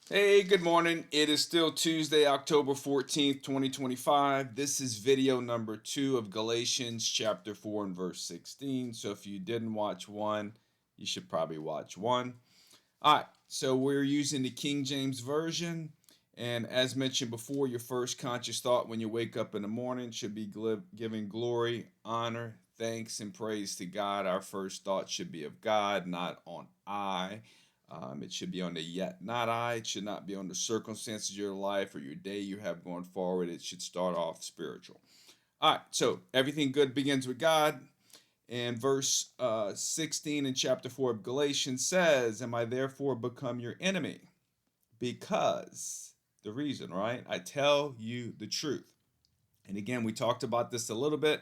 Hey, good morning. It is still Tuesday, October 14th, 2025. This is video number 2 of Galatians chapter 4 and verse 16. So if you didn't watch one, you should probably watch one. All right, so we're using the King James Version. And as mentioned before, your first conscious thought when you wake up in the morning should be giving glory, honor, thanks, and praise to God. Our first thought should be of God, not on I. It should be on the yet, not I. It should not be on the circumstances of your life or your day you have going forward. It should start off spiritual. All right, so everything good begins with God. And verse 16 in chapter 4 of Galatians says, Am I therefore become your enemy? Because, the reason, right? I tell you the truth. And again, we talked about this a little bit.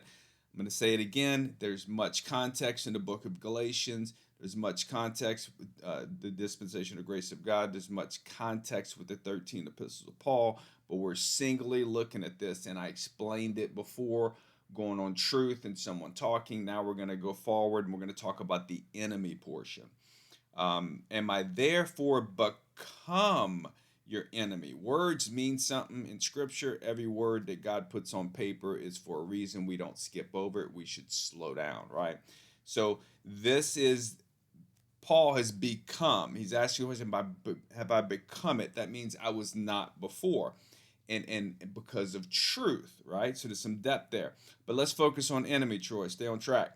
I'm going to say it again. There's much context in the book of Galatians. There's much context with the dispensation of grace of God. There's much context with the 13 epistles of Paul. But we're singly looking at this, and I explained it before, going on truth and someone talking. Now we're going to go forward, and we're going to talk about the enemy portion. Am I therefore become your enemy? Words mean something in Scripture. Every word that God puts on paper is for a reason. We don't skip over it. We should slow down, right? So this is Paul has become. He's asking the question, have I become it? That means I was not before. And because of truth, right? So there's some depth there. But let's focus on enemy, Troy. Stay on track.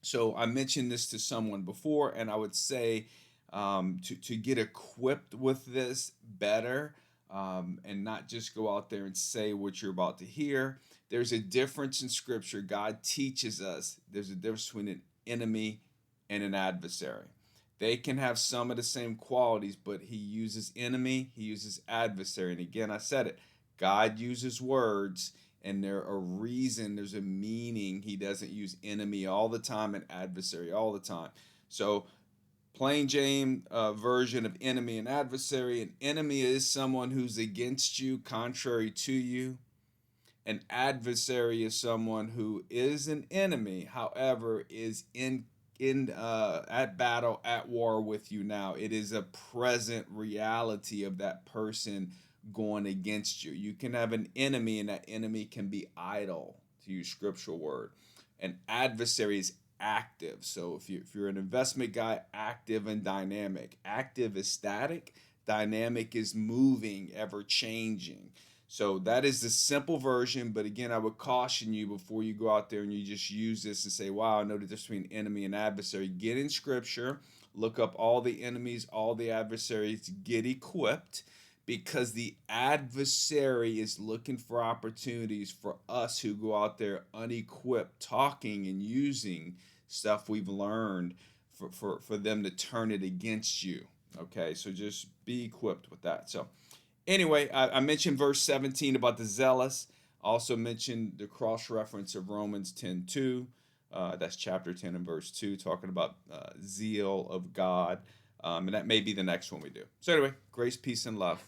So I mentioned this to someone before, and I would say to get equipped with this better and not just go out there and say what you're about to hear. There's a difference in Scripture. God teaches us there's a difference between an enemy and an adversary. They can have some of the same qualities, but he uses enemy, he uses adversary. And again, I said it, God uses words and there a reason, there's a meaning. He doesn't use enemy all the time and adversary all the time. So plain Jane version of enemy and adversary. An enemy is someone who's against you, contrary to you. An adversary is someone who is an enemy, however, is in at battle, at war with you now. It is a present reality of that person going against you. You can have an enemy, and that enemy can be idle, to use scriptural word. An adversary is active. So if you're an investment guy, active and dynamic. Active is static, dynamic is moving, ever changing. So that is the simple version. But again, I would caution you before you go out there and you just use this and say, wow, I know the difference between enemy and adversary. Get in scripture, look up all the enemies, all the adversaries, get equipped because the adversary is looking for opportunities for us who go out there unequipped, talking and using stuff we've learned for them to turn it against you. Okay, so just be equipped with that. So, anyway, I mentioned verse 17 about the zealous. Also mentioned the cross reference of Romans 10:2. That's chapter 10 and verse 2, talking about zeal of God. And that may be the next one we do. So, anyway, grace, peace, and love.